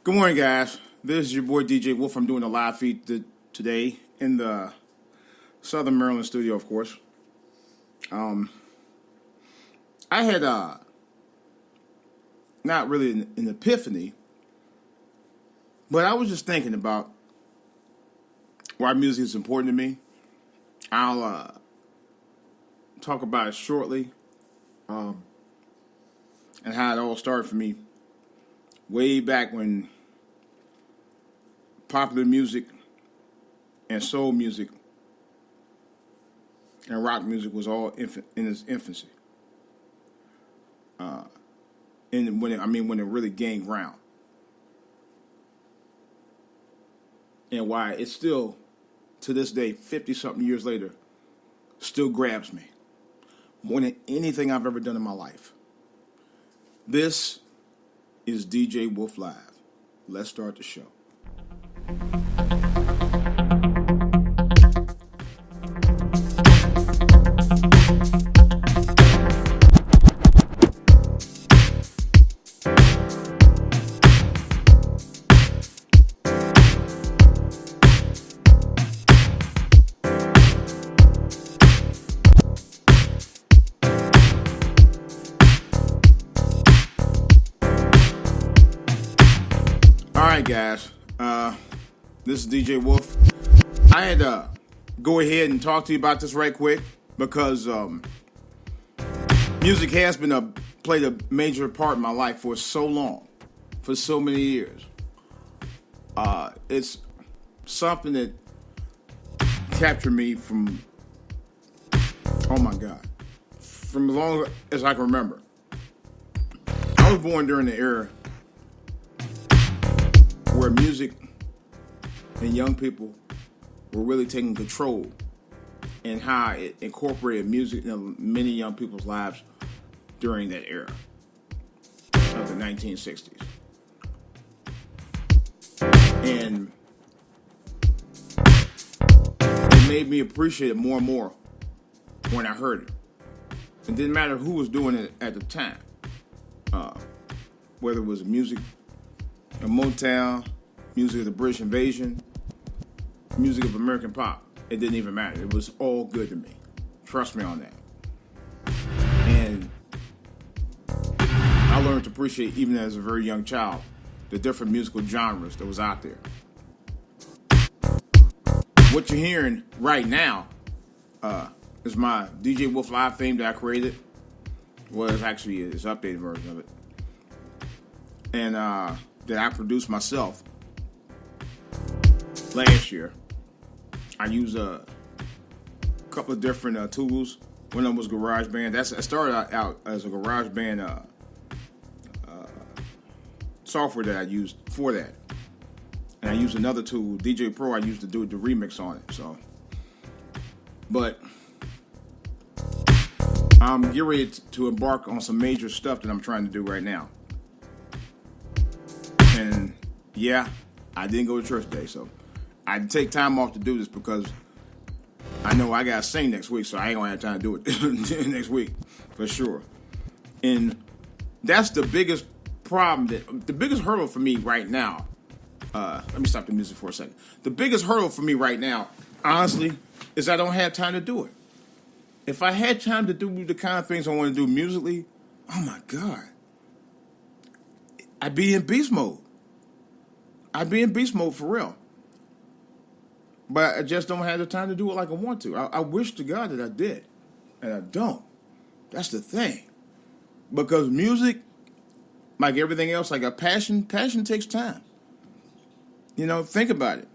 Good morning, guys. This is your boy DJ Wolf. I'm doing a live feed today in the Southern Maryland studio, of course. I had not really an epiphany, but I was just thinking about why music is important to me. I'll talk about it shortly, and how it all started for me way back when popular music and soul music and rock music was all in its infancy. When it really gained ground, and why it still, to this day, 50-something years later, still grabs me more than anything I've ever done in my life. This is DJ Wolf Live. Let's start the show. Alright, guys, this is DJ Wolf. I had to go ahead and talk to you about this right quick because music has played a major part in my life for so long, for so many years. It's something that captured me from, oh my God, from as long as I can remember. I was born during the era where music and young people were really taking control, and how it incorporated music in many young people's lives during that era of the 1960s. And it made me appreciate it more and more when I heard it. It didn't matter who was doing it at the time, whether it was music of Motown, music of the British Invasion, music of American pop. It didn't even matter. It was all good to me. Trust me on that. And I learned to appreciate, even as a very young child, the different musical genres that was out there. What you're hearing right now is my DJ Wolf Live theme that I created. Well, it's actually an updated version of it. And that I produced myself last year. I used a couple of different tools. One of them was GarageBand. I started out as a GarageBand software that I used for that. And I used another tool, DJ Pro, I used to do the remix on it. But I'm getting ready to embark on some major stuff that I'm trying to do right now. And yeah, I didn't go to church today, so I had to take time off to do this because I know I gotta sing next week, so I ain't gonna have time to do it next week for sure. And that's the biggest problem, the biggest hurdle for me right now. Let me stop the music for a second. The biggest hurdle for me right now, honestly, is I don't have time to do it. If I had time to do the kind of things I want to do musically, oh my God, I'd be in beast mode. I'd be in beast mode for real. But I just don't have the time to do it like I want to. I wish to God that I did. And I don't. That's the thing. Because music, like everything else, like a passion takes time. You know, think about it.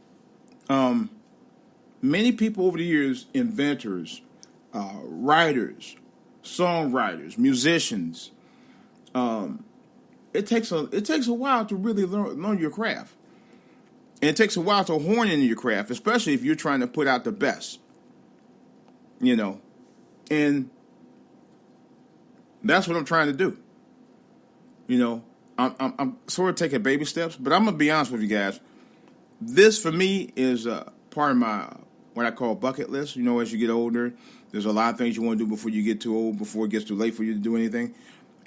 Many people over the years, inventors, writers, songwriters, musicians, it takes a while to really learn your craft. And it takes a while to hone into your craft, especially if you're trying to put out the best. You know, and that's what I'm trying to do. You know, I'm sort of taking baby steps, but I'm gonna be honest with you guys. This for me is part of my what I call bucket list. You know, as you get older, there's a lot of things you want to do before you get too old, before it gets too late for you to do anything.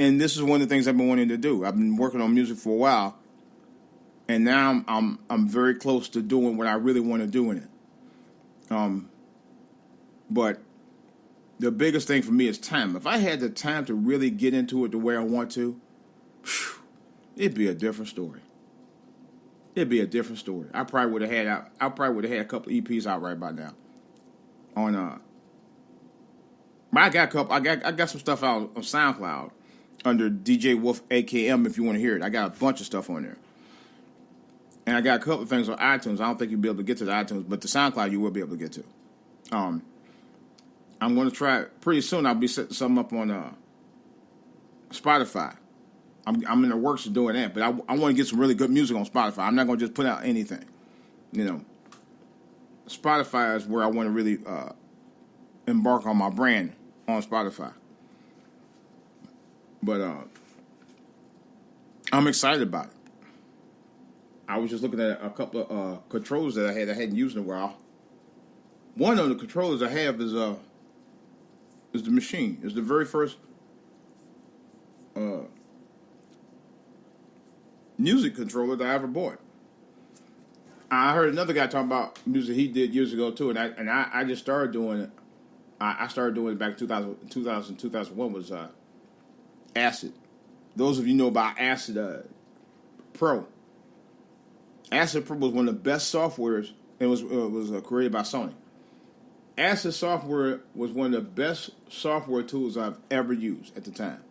And this is one of the things I've been wanting to do. I've been working on music for a while, and now I'm very close to doing what I really want to do in it. But the biggest thing for me is time. If I had the time to really get into it the way I want to, it'd be a different story. It'd be a different story. I probably would have had a couple of EPs out right by now. But I got some stuff out on SoundCloud under DJ Wolf AKM if you want to hear it. I got a bunch of stuff on there. And I got a couple of things on iTunes. I don't think you'll be able to get to the iTunes, but the SoundCloud you will be able to get to. I'm going to try pretty soon. I'll be setting something up on Spotify. I'm in the works of doing that, but I want to get some really good music on Spotify. I'm not going to just put out anything. Spotify is where I want to really embark on my brand on Spotify. But I'm excited about it. I was just looking at a couple of controllers that I hadn't used in a while. One of the controllers I have is the machine. It's the very first music controller that I ever bought. I heard another guy talking about music he did years ago too, and I just started doing it. I started doing it back in 2001 was Acid. Those of you know about Acid Pro. Acid Pro was one of the best softwares. It was created by Sony. Acid software was one of the best software tools I've ever used at the time.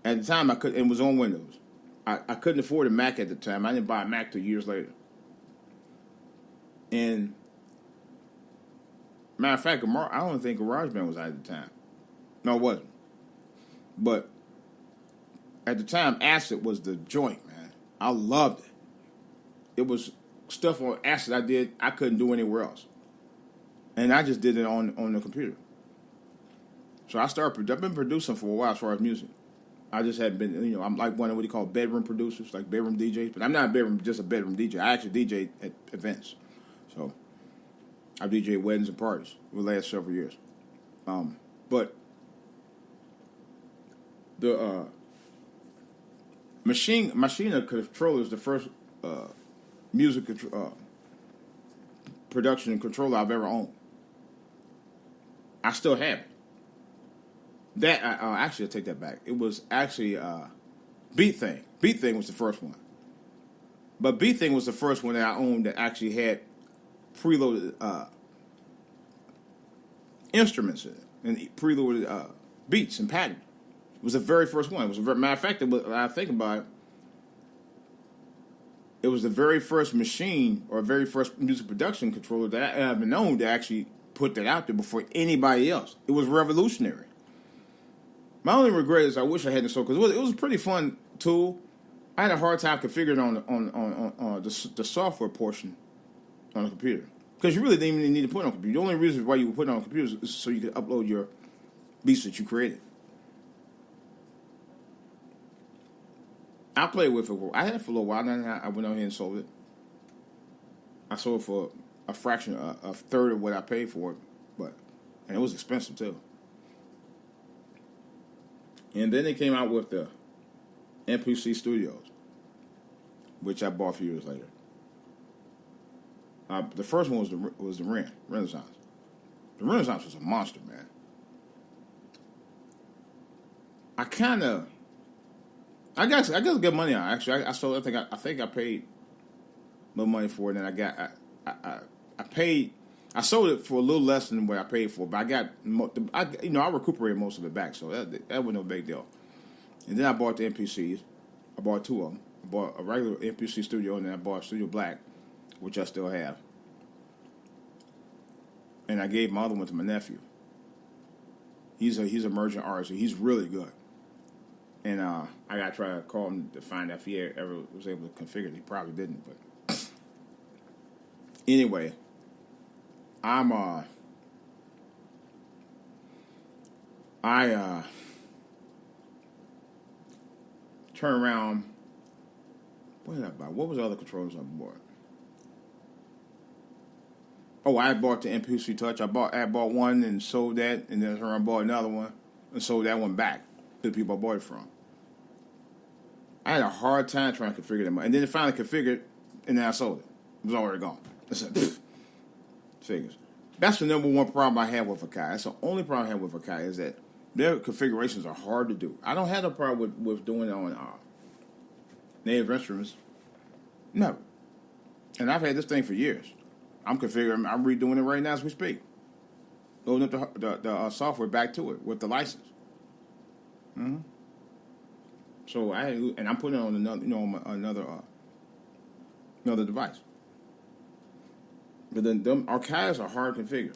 At the time, it was on Windows. I couldn't afford a Mac at the time. I didn't buy a Mac till years later. And matter of fact, I don't think GarageBand was out at the time. No, it wasn't. But at the time, Acid was the joint, man. I loved it. It was stuff on Acid I couldn't do anywhere else. And I just did it on the computer. So I've been producing for a while as far as music. I just hadn't been, I'm like one of what you call bedroom producers, like bedroom DJs. But I'm not just a bedroom DJ. I actually DJ at events. So I've DJed weddings and parties for the last several years. But the machine controller is the first music production controller I've ever owned. I still have it. Actually, I'll take that back. It was actually Beat Thing. Beat Thing was the first one. But Beat Thing was the first one that I owned that actually had preloaded instruments in it and preloaded beats and patterns. It was the very first one. It was matter of fact, I think about it, it was the very first machine or very first music production controller that I ever known to actually put that out there before anybody else. It was revolutionary. My only regret is I wish I hadn't sold because it was a pretty fun tool. I had a hard time configuring on the software portion on the computer because you really didn't even need to put it on a computer. The only reason why you would put it on a computer is so you could upload your beats that you created. I played with it. I had it for a little while, and then I went on here and sold it. I sold it for a fraction, a third of what I paid for it, and it was expensive too. And then they came out with the MPC Studios, which I bought a few years later. The first one was the Renaissance. The Renaissance was a monster, man. I got good money on it. Actually, I sold. I think I paid no money for it, and I paid. I sold it for a little less than what I paid for, but I recuperated most of it back, so that was no big deal. And then I bought the MPCs. I bought two of them. I bought a regular MPC Studio, and then I bought a Studio Black, which I still have. And I gave my other one to my nephew. He's a merchant artist. He's really good. And I got to try to call him to find out if he ever was able to configure it. He probably didn't, but anyway, I turn around. What did I buy? What was the other controllers I bought? Oh, I bought the MPC Touch. I bought one and sold that, and then I bought another one and sold that one back to the people I bought it from. I had a hard time trying to configure them. And then it finally configured, and then I sold it. It was already gone. I said, figures. That's the number one problem I have with Akai. That's the only problem I have with Akai is that their configurations are hard to do. I don't have a problem with doing it on native instruments. Never. And I've had this thing for years. I'm redoing it right now as we speak. Loading up the software back to it with the license. Mm-hmm. So I'm putting it on another device. But then them Archives are hard to configure.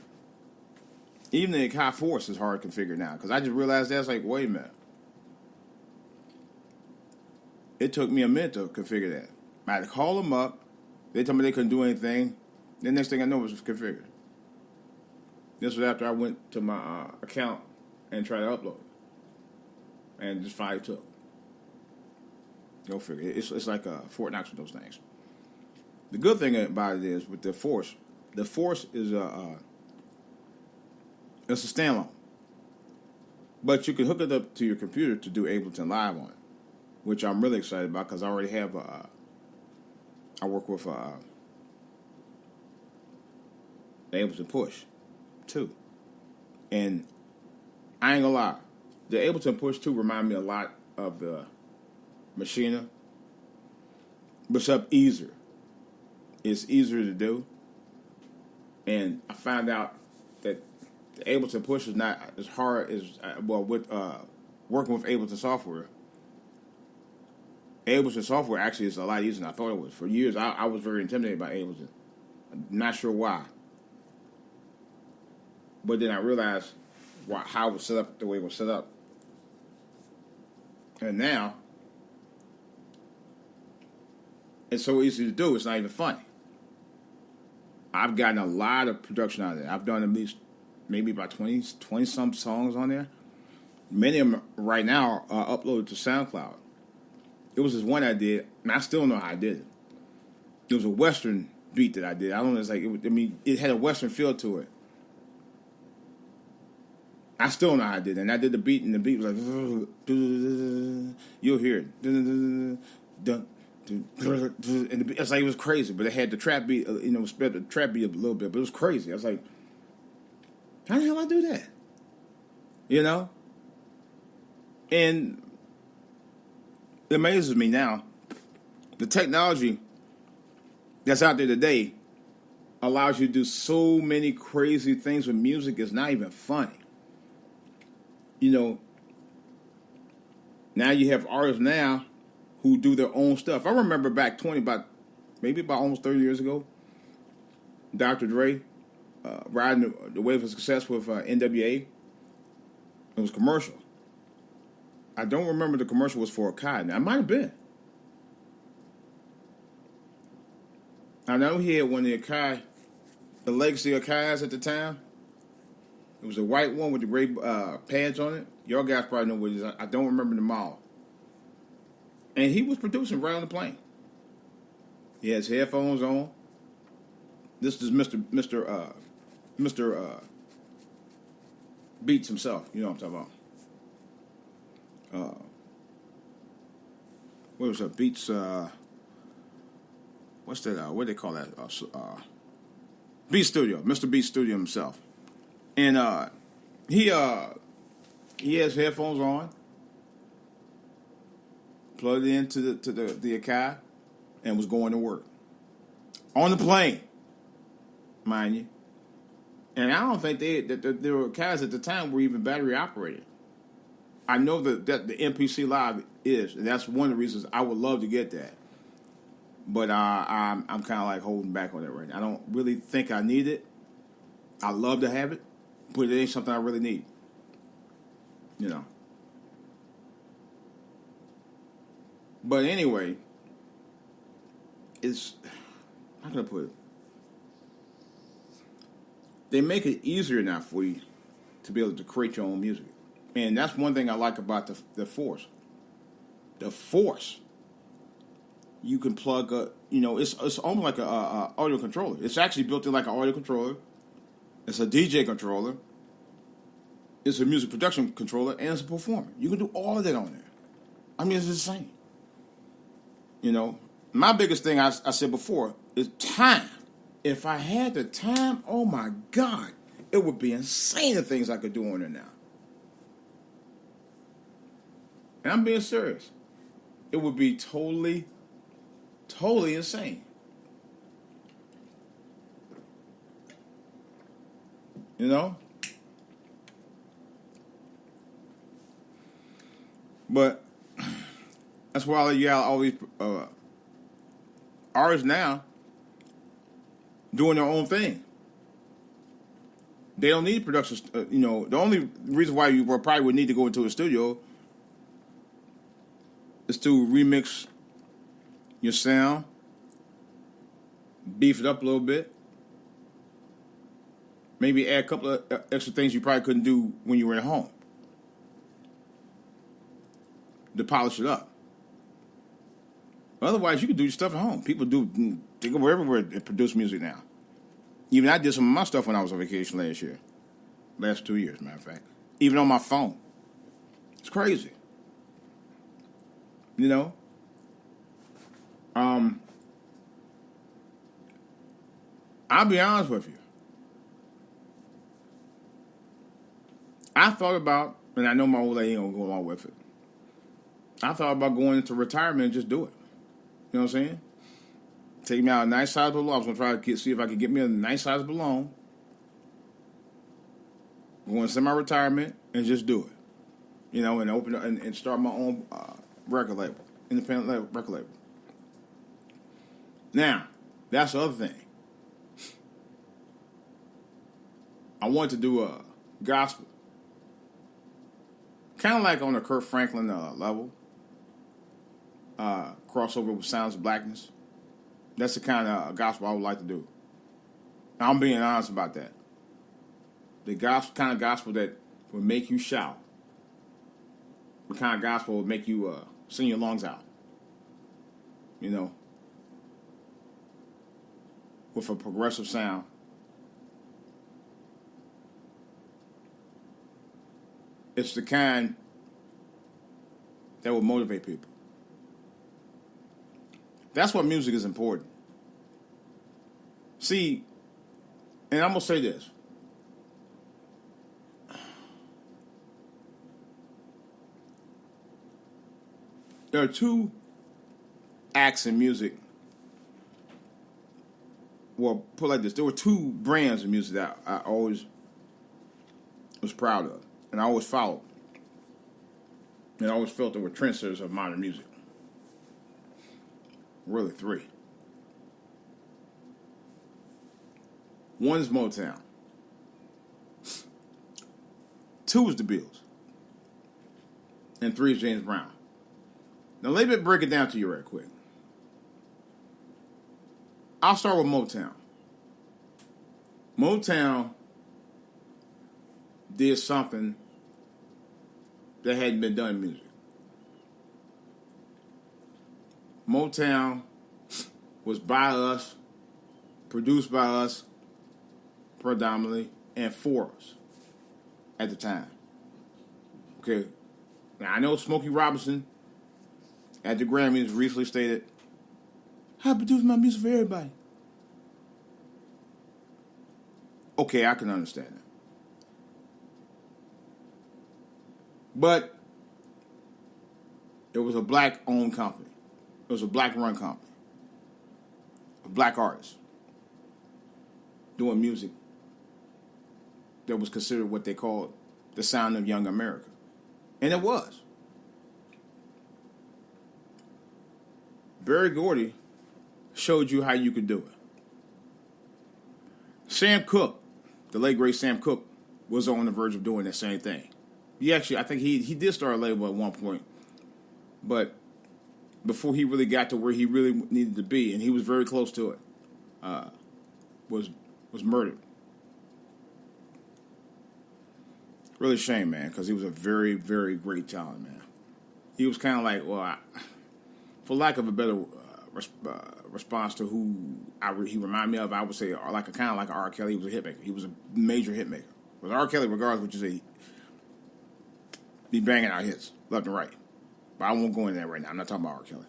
Even the Akai Force is hard to configure now because I just realized that's like, wait a minute. It took me a minute to configure that. I had to call them up. They told me they couldn't do anything. The next thing I know was configured. This was after I went to my account and tried to upload it. And just finally took. Go figure. It's like Fort Knox with those things. The good thing about it is with the Force is it's a standalone. But you can hook it up to your computer to do Ableton Live on it, which I'm really excited about because I already have I work with Ableton Push too. And I ain't gonna lie, the Ableton Push 2 remind me a lot of the Machina, but it's up easier. It's easier to do, and I found out that the Ableton Push is not as hard as with working with Ableton software. Ableton software actually is a lot easier than I thought it was. For years, I was very intimidated by Ableton. I'm not sure why, but then I realized how it was set up the way it was set up, and now it's so easy to do. It's not even funny. I've gotten a lot of production out of it. I've done at least maybe about 20 some songs on there. Many of them right now are uploaded to SoundCloud. It was this one I did, and I still don't know how I did it. It was a Western beat that I did. I don't know. It's like it had a Western feel to it. I still don't know how I did it. And I did the beat, and the beat was like, you'll hear it. And it's like it was crazy, but it had the trap beat, sped the trap beat a little bit, but it was crazy. I was like, how the hell I do that? And it amazes me now. The technology that's out there today allows you to do so many crazy things with music. It's not even funny. Now you have artists now who do their own stuff. I remember back about almost 30 years ago, Dr. Dre riding the wave of success with NWA. It was commercial. I don't remember the commercial was for Akai. Now, it might have been. I know he had one of the legacy Akais at the time. It was a white one with the gray pads on it. Y'all guys probably know what it is. I don't remember them all. And he was producing right on the plane. He has headphones on. This is Mr. Beats himself. You know what I'm talking about. What was that? Beats. What's that? What do they call that? Beat Studio. Mr. Beat Studio himself. And he has headphones on. Plugged into the Akai and was going to work on the plane, mind you. And I don't think the Akais at the time were even battery operated. I know that the MPC Live is, and that's one of the reasons I would love to get that. But I'm kind of like holding back on it right now. I don't really think I need it. I love to have it, but it ain't something I really need. But anyway, how can I put it? They make it easier now for you to be able to create your own music. And that's one thing I like about the Force. The Force, you can plug it's almost like a audio controller. It's actually built in like an audio controller. It's a DJ controller. It's a music production controller, and it's a performer. You can do all of that on there. I mean, it's insane. You know, my biggest thing I said before is time. If I had the time, oh my God, it would be insane the things I could do on there now. And I'm being serious. It would be totally insane. You know? But that's why you got all these artists now doing their own thing. They don't need production. You know, the only reason why you probably would need to go into a studio is to remix your sound, beef it up a little bit, maybe add a couple of extra things you probably couldn't do when you were at home to polish it up. Otherwise, you can do your stuff at home. People they go everywhere and produce music now. Even I did some of my stuff when I was on vacation last 2 years, matter of fact. Even on my phone. It's crazy. You know? I'll be honest with you. I thought about, and I know my old lady ain't gonna go along with it, I thought about going into retirement and just do it. You know what I'm saying? Take me out a nice sizable loan. I was going to try to see if I could get me a nice sizable loan. Go into semi-retirement and just do it. You know, and open and start my own record label, independent record label. Now, that's the other thing. I want to do a gospel. Kind of like on a Kirk Franklin level. Crossover with Sounds of Blackness. That's the kind of gospel I would like to do. I'm being honest about that. The kind of gospel that would make you shout. The kind of gospel would make you sing your lungs out. You know. With a progressive sound. It's the kind that will motivate people. That's what music is important. See, and I'm going to say this. There are two acts in music. Well, put it like this. There were two brands of music that I always was proud of. And I always followed. And I always felt they were trendsetters of modern music. Really, three. One is Motown. Two is the Beatles. And three is James Brown. Now, let me break it down to you right quick. I'll start with Motown. Motown did something that hadn't been done in music. Motown was by us, produced by us predominantly, and for us at the time. Okay. Now, I know Smokey Robinson at the Grammys recently stated, I produce my music for everybody. Okay, I can understand that. But it was a black-owned company. It was a black-run company. A black artist doing music that was considered what they called the sound of young America. And it was. Berry Gordy showed you how you could do it. Sam Cooke, the late great Sam Cooke, was on the verge of doing that same thing. I think he did start a label at one point, but before he really got to where he really needed to be, and he was very close to it, was murdered. Really a shame, man, because he was a very, very great talent, man. He was kind of like, for lack of a better response to who he reminded me of, I would say kind of like R. Kelly. He was a hit maker. He was a major hit maker. With R. Kelly, regardless of what you say, be banging out hits left and right. But I won't go into that right now. I'm not talking about R. Kelly.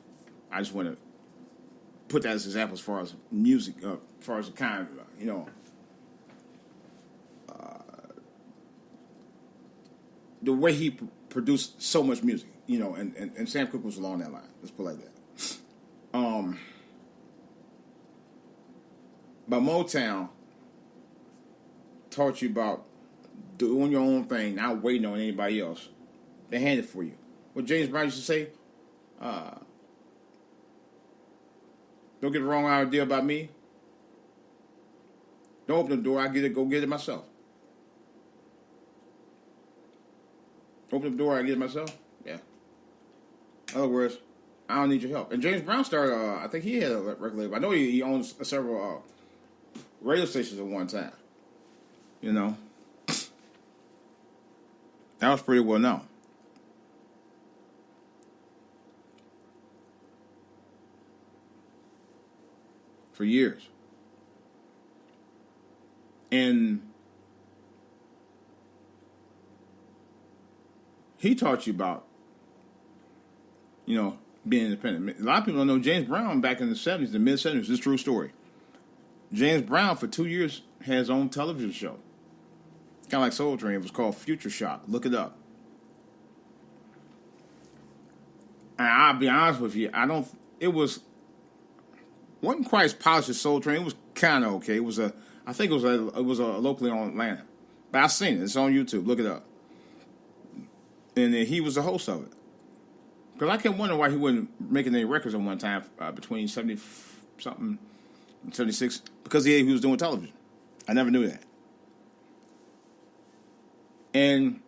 I just want to put that as an example as far as music, as far as the kind of, the way he produced so much music, and Sam Cooke was along that line. Let's put it like that. But Motown taught you about doing your own thing, not waiting on anybody else. They hand it for you. What James Brown used to say, don't get the wrong idea about me. Don't open the door, go get it myself. Open the door, I get it myself? Yeah. In other words, I don't need your help. And James Brown started, I think he had a record label. I know he owns several radio stations at one time. That was pretty well known. For years. And he taught you about, being independent. A lot of people don't know James Brown back in the 70s, the mid-70s. This is a true story. James Brown, for 2 years, had his own television show. Kind of like Soul Train. It was called Future Shock. Look it up. And I'll be honest with you, wasn't quite as polished as Soul Train. It was kind of okay. I think it was locally on Atlanta. But I've seen it. It's on YouTube. Look it up. And he was the host of it. Because I kept wondering why he wasn't making any records at one time between 70-something and 76. Because he was doing television. I never knew that. And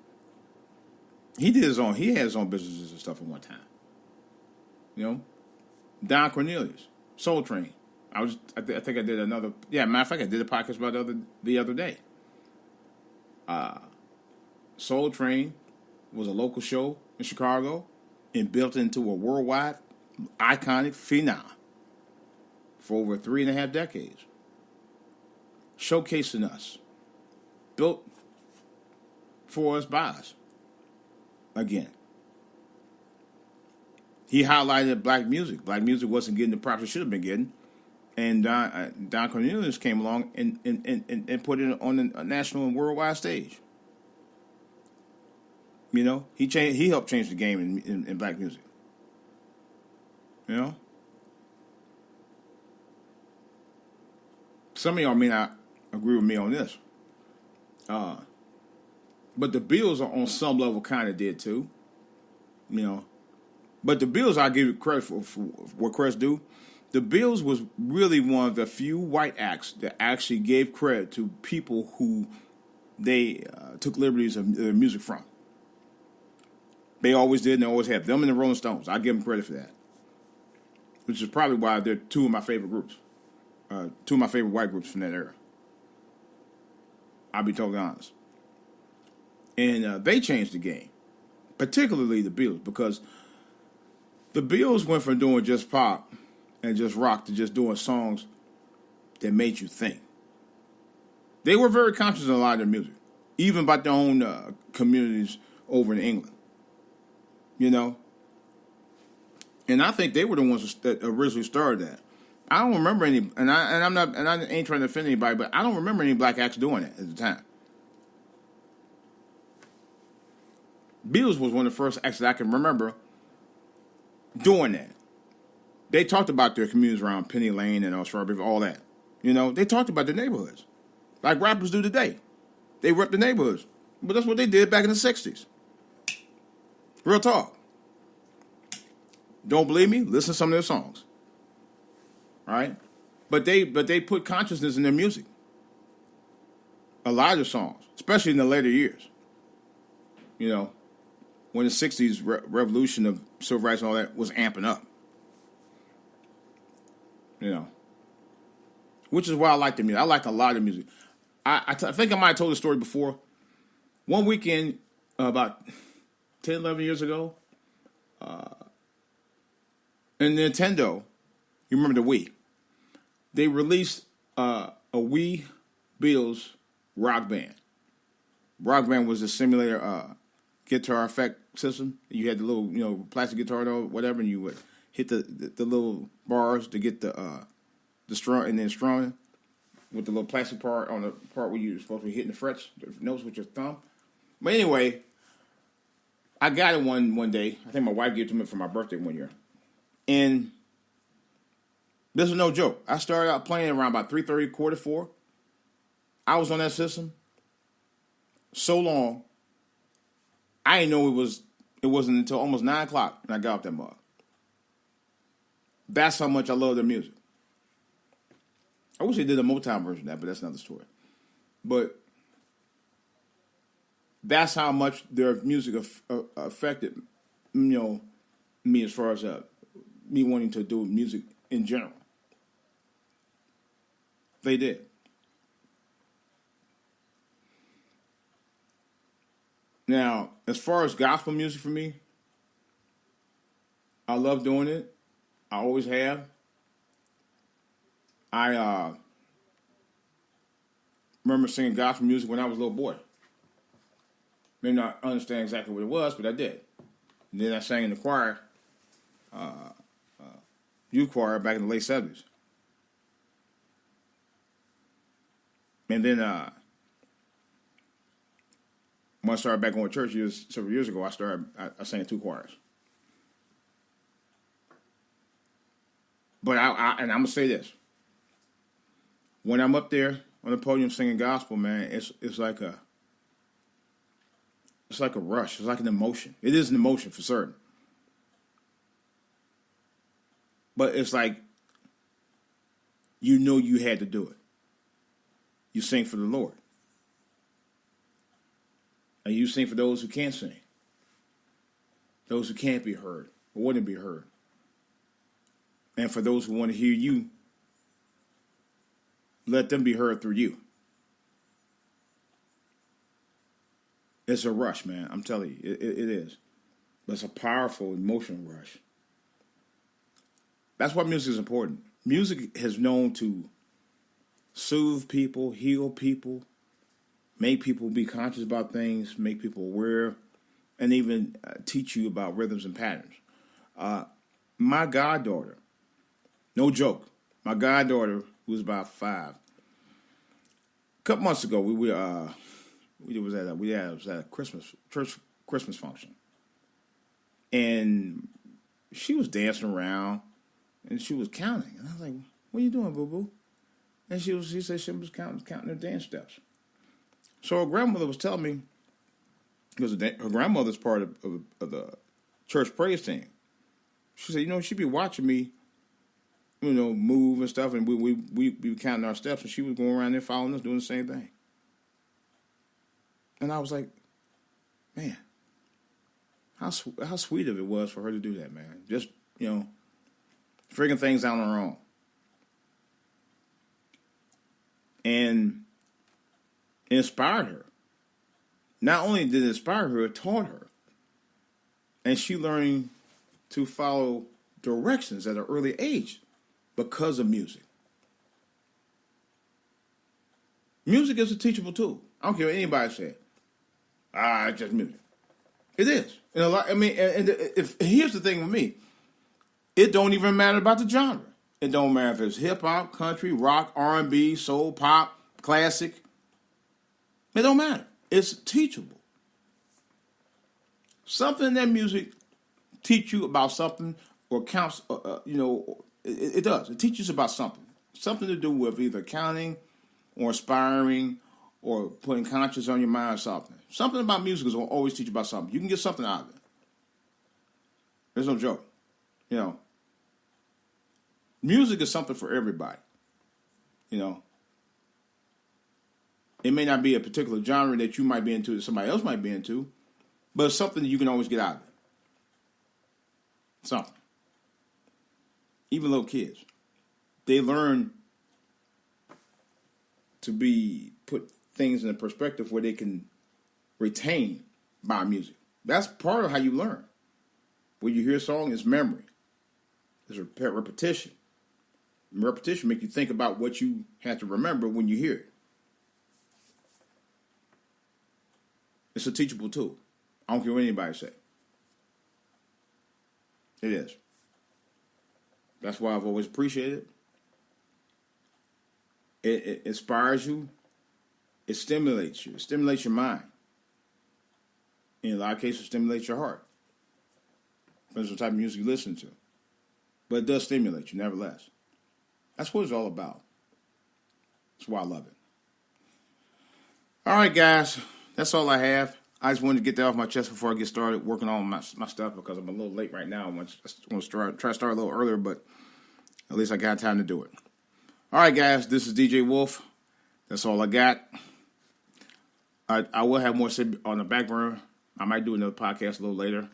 he had his own businesses and stuff at one time. Don Cornelius, Soul Train. I think I did another. Yeah, matter of fact, I did a podcast about the other day. Soul Train was a local show in Chicago and built into a worldwide iconic phenom for over 3.5 decades. Showcasing us. Built for us by us. Again. He highlighted black music. Black music wasn't getting the props it should have been getting. And Don Cornelius came along and put it on a national and worldwide stage. He helped change the game in black music. Some of y'all may not agree with me on this. But the Beatles are on some level kind of did too. But the Beatles, I give you credit for what credit's due. The Beatles was really one of the few white acts that actually gave credit to people who they took liberties of their music from. They always did and they always have. Them and the Rolling Stones, I give them credit for that. Which is probably why they're two of my favorite groups. Two of my favorite white groups from that era. I'll be totally honest. And they changed the game. Particularly the Beatles, because the Beatles went from doing just pop and just rock to just doing songs that made you think. They were very conscious of a lot of their music, even about their own communities over in England. And I think they were the ones that originally started that. I don't remember any, and I ain't trying to offend anybody, but I don't remember any black acts doing it at the time. Beatles was one of the first acts that I can remember doing that. They talked about their communities around Penny Lane and Strawberry, all that. They talked about their neighborhoods. Like rappers do today. They rep the neighborhoods. But that's what they did back in the 60s. Real talk. Don't believe me? Listen to some of their songs. Right? But they put consciousness in their music. A lot of their songs, especially in the later years. When the 60s revolution of civil rights and all that was amping up. Which is why I like the music. I like a lot of music. I think I might have told the story before. One weekend, about 10, 11 years ago, in Nintendo, you remember the Wii, they released a Wii Beatles rock band. Rock band was a simulator guitar effect system. You had the little, plastic guitar or whatever, and you would hit the little bars to get the strum, and then strumming with the little plastic part on the part where you're supposed to be hitting the frets, the notes with your thumb. But anyway, I got it one day. I think my wife gave it to me for my birthday one year. And this is no joke. I started out playing around about 3:30, quarter 4. I was on that system so long, I didn't know it wasn't until almost 9 o'clock and I got off that mug. That's how much I love their music. I wish they did a Motown version of that, but that's another story. But that's how much their music affected, me as far as me wanting to do music in general. They did. Now, as far as gospel music for me, I love doing it. I always have. I remember singing gospel music when I was a little boy. May not understand exactly what it was, but I did. And then I sang in the choir, youth choir, back in the late 70s. And then when I started back going to church several years ago, I sang in 2 choirs. But and I'm gonna say this: when I'm up there on the podium singing gospel, man, it's like a rush. It's like an emotion. It is an emotion for certain. But it's like you had to do it. You sing for the Lord. And you sing for those who can't sing. Those who can't be heard or wouldn't be heard. And for those who want to hear you, let them be heard through you. It's a rush, man. I'm telling you, it is. But it's a powerful emotional rush. That's why music is important. Music has known to soothe people, heal people, make people be conscious about things, make people aware, and even teach you about rhythms and patterns. My goddaughter, no joke, my goddaughter, who was about 5, a couple months ago, we was at a church Christmas function, and she was dancing around, and she was counting, and I was like, "What are you doing, boo boo?" And she said she was counting her dance steps. So her grandmother was telling me, because her grandmother's part of the church praise team. She said, she'd be watching me, move and stuff, and we be counting our steps, and she was going around there following us, doing the same thing. And I was like, man, how sweet of it was for her to do that, man. Just, figuring things out on her own. And it inspired her. Not only did it inspire her, it taught her. And she learned to follow directions at an early age because of music. Music is a teachable tool. I don't care what anybody says. It's just music. It is. And here's the thing with me. It don't even matter about the genre. It don't matter if it's hip-hop, country, rock, R&B, soul, pop, classic. It don't matter. It's teachable. Something in that music teach you about something or counts, it does. It teaches about something. Something to do with either counting or inspiring or putting conscience on your mind or something. Something about music is always teach you about something. You can get something out of it. There's no joke. Music is something for everybody. It may not be a particular genre that you might be into that somebody else might be into, but it's something that you can always get out of it. Something. Even little kids. They learn to put things in a perspective where they can retain by music. That's part of how you learn. When you hear a song, it's memory. There's repetition. And repetition makes you think about what you have to remember when you hear it. It's a teachable tool. I don't care what anybody say. It is. That's why I've always appreciated it. It inspires you. It stimulates you. It stimulates your mind. In a lot of cases, it stimulates your heart. Depends on the type of music you listen to. But it does stimulate you, nevertheless. That's what it's all about. That's why I love it. All right, guys. That's all I have. I just wanted to get that off my chest before I get started working on my stuff because I'm a little late right now. I want to try to start a little earlier, but at least I got time to do it. All right, guys. This is DJ Wolf. That's all I got. I will have more on the back burner. I might do another podcast a little later.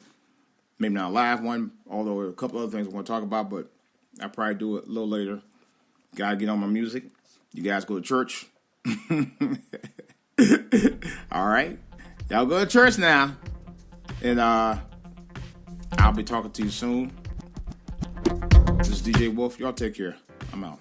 Maybe not a live one, although there are a couple other things I want to talk about, but I'll probably do it a little later. Gotta get on my music. You guys go to church. All right. Y'all go to church now. And I'll be talking to you soon. This is DJ Wolf. Y'all take care. I'm out.